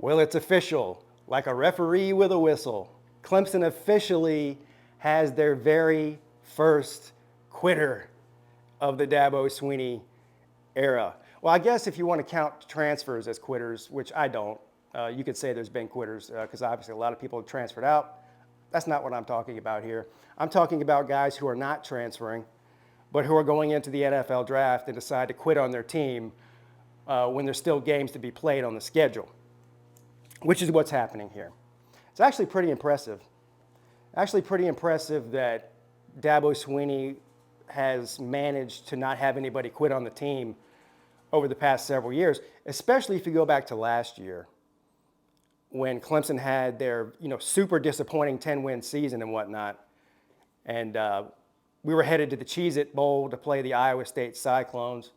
Well, it's official, like a referee with a whistle. Clemson officially has their very first quitter of the Dabo Swinney era. Well, I guess if you want to count transfers as quitters, which I don't, you could say there's been quitters because obviously a lot of people have transferred out. That's not what I'm talking about here. I'm talking about guys who are not transferring, but who are going into the NFL draft and decide to quit on their team when there's still games to be played on the schedule, which is what's happening here. It's actually pretty impressive. Actually pretty impressive that Dabo Swinney has managed to not have anybody quit on the team over the past several years, especially if you go back to last year when Clemson had their super disappointing 10-win season and whatnot. And we were headed to the Cheez-It Bowl to play the Iowa State Cyclones.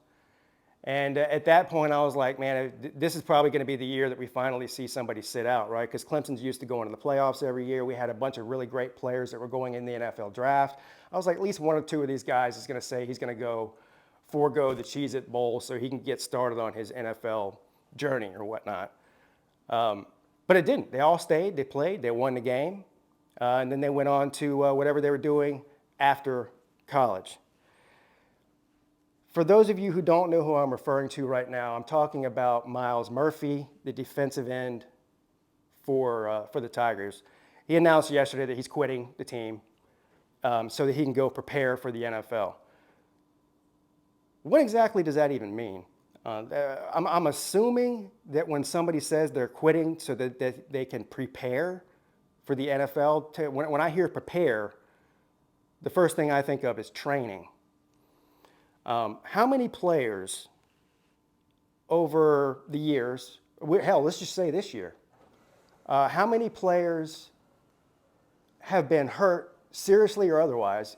And at that point, I was like, man, this is probably going to be the year that we finally see somebody sit out, right? Because Clemson's used to going to the playoffs every year. We had a bunch of really great players that were going in the NFL draft. I was like, at least one or two of these guys is going to say he's going to forego the Cheez-It Bowl so he can get started on his NFL journey or whatnot. But it didn't. They all stayed. They played. They won the game. And then they went on to whatever they were doing after college. For those of you who don't know who I'm referring to right now, I'm talking about Myles Murphy, the defensive end for the Tigers. He announced yesterday that he's quitting the team so that he can go prepare for the NFL. What exactly does that even mean? I'm assuming that when somebody says they're quitting so that they can prepare for the NFL, when I hear prepare, the first thing I think of is training. How many players over the years, hell, let's just say this year, how many players have been hurt seriously or otherwise,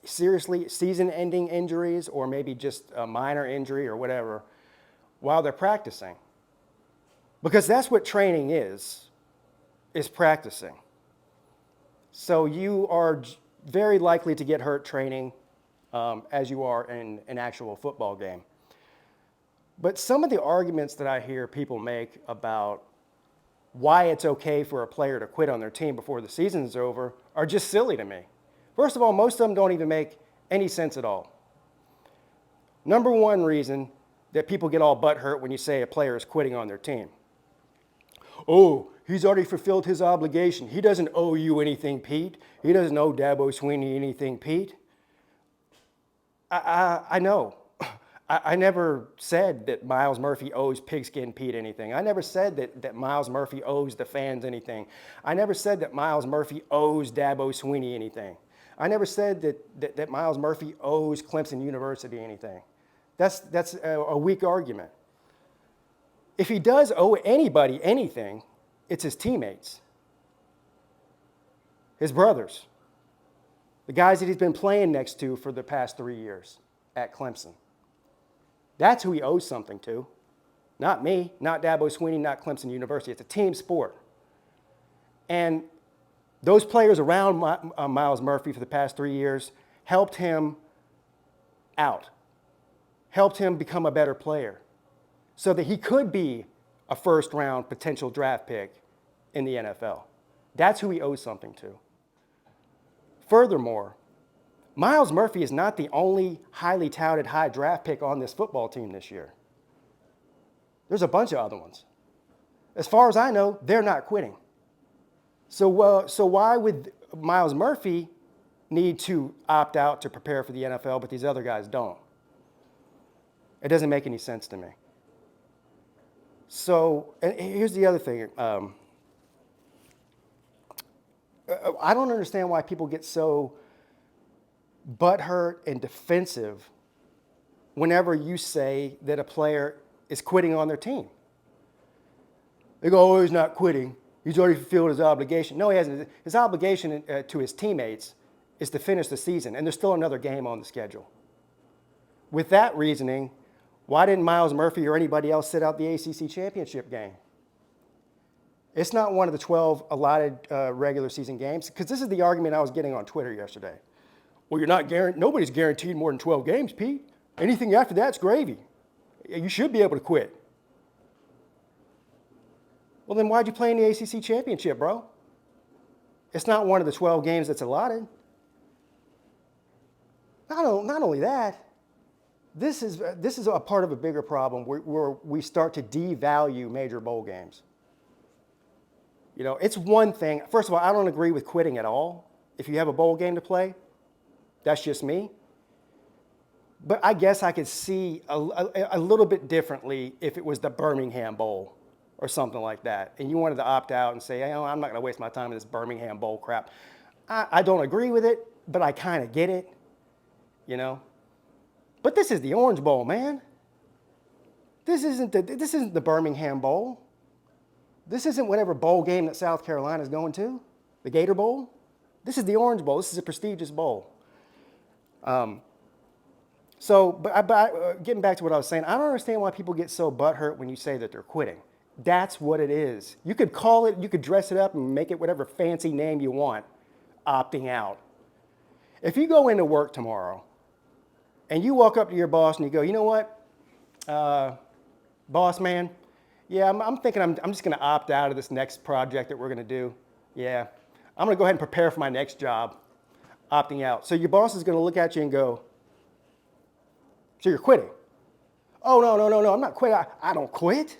seriously season-ending injuries or maybe just a minor injury or whatever while they're practicing? Because that's what training is practicing. So you are very likely to get hurt training as you are in an actual football game. But some of the arguments that I hear people make about why it's okay for a player to quit on their team before the season is over are just silly to me. First of all, most of them don't even make any sense at all. Number one reason that people get all butthurt when you say a player is quitting on their team. Oh, he's already fulfilled his obligation. He doesn't owe you anything, Pete. He doesn't owe Dabo Swinney anything, Pete. I know. I never said that Myles Murphy owes Pigskin Pete anything. I never said that Myles Murphy owes the fans anything. I never said that Myles Murphy owes Dabo Swinney anything. I never said that Myles Murphy owes Clemson University anything. That's a weak argument. If he does owe anybody anything, it's his teammates, his brothers, the guys that he's been playing next to for the past 3 years at Clemson. That's who he owes something to. Not me, not Dabo Swinney, not Clemson University. It's a team sport. And those players around Myles Murphy for the past 3 years helped him out, helped him become a better player so that he could be a first-round potential draft pick in the NFL. That's who he owes something to. Furthermore, Myles Murphy is not the only highly touted high draft pick on this football team this year. There's a bunch of other ones. As far as I know, they're not quitting. So why would Myles Murphy need to opt out to prepare for the NFL, but these other guys don't? It doesn't make any sense to me. So, and here's the other thing. I don't understand why people get so butthurt and defensive whenever you say that a player is quitting on their team. They go, oh, he's not quitting. He's already fulfilled his obligation. No, he hasn't. His obligation to his teammates is to finish the season, and there's still another game on the schedule. With that reasoning, why didn't Myles Murphy or anybody else sit out the ACC championship game? It's not one of the 12 allotted regular season games, because this is the argument I was getting on Twitter yesterday. Well, nobody's guaranteed more than 12 games, Pete. Anything after that's gravy. You should be able to quit. Well, then why'd you play in the ACC championship, bro? It's not one of the 12 games that's allotted. Not only that, this is a part of a bigger problem where we start to devalue major bowl games. You know, it's one thing. First of all, I don't agree with quitting at all. If you have a bowl game to play, that's just me. But I guess I could see a little bit differently if it was the Birmingham Bowl or something like that, and you wanted to opt out and say, oh, I'm not going to waste my time in this Birmingham Bowl crap. I don't agree with it, but I kind of get it, you know. But this is the Orange Bowl, man. This isn't the Birmingham Bowl. This isn't whatever bowl game that South Carolina is going to, the Gator Bowl. This is the Orange Bowl. This is a prestigious bowl. Getting back to what I was saying, I don't understand why people get so butthurt when you say that they're quitting. That's what it is. You could call it, you could dress it up and make it whatever fancy name you want, opting out. If you go into work tomorrow and you walk up to your boss and you go, you know what, boss man, yeah, I'm thinking I'm just going to opt out of this next project that we're going to do. Yeah, I'm going to go ahead and prepare for my next job, opting out. So your boss is going to look at you and go, so you're quitting? Oh, no, I'm not quitting. I don't quit.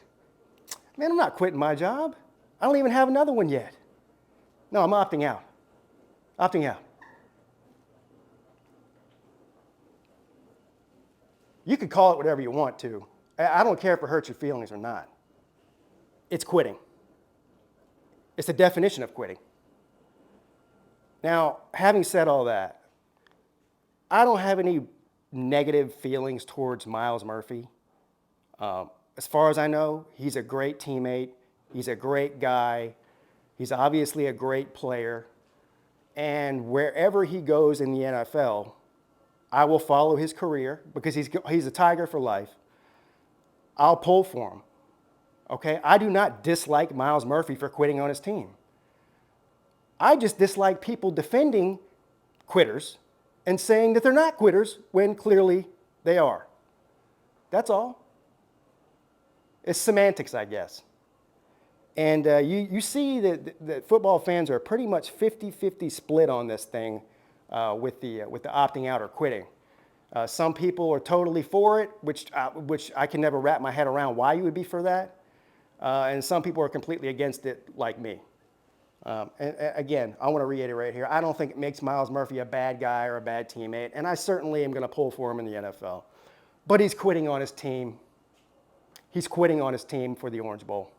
Man, I'm not quitting my job. I don't even have another one yet. No, I'm opting out. Opting out. You could call it whatever you want to. I don't care if it hurts your feelings or not. It's quitting. It's the definition of quitting. Now, having said all that, I don't have any negative feelings towards Myles Murphy. As far as I know, he's a great teammate. He's a great guy. He's obviously a great player. And wherever he goes in the NFL, I will follow his career because he's a Tiger for life. I'll pull for him. Okay? I do not dislike Myles Murphy for quitting on his team. I just dislike people defending quitters and saying that they're not quitters when clearly they are. That's all. It's semantics, I guess. And you see that football fans are pretty much 50-50 split on this thing with the opting out or quitting. Some people are totally for it, which I can never wrap my head around why you would be for that. And some people are completely against it, like me. And again, I want to reiterate here, I don't think it makes Myles Murphy a bad guy or a bad teammate, and I certainly am going to pull for him in the NFL. But he's quitting on his team. He's quitting on his team for the Orange Bowl.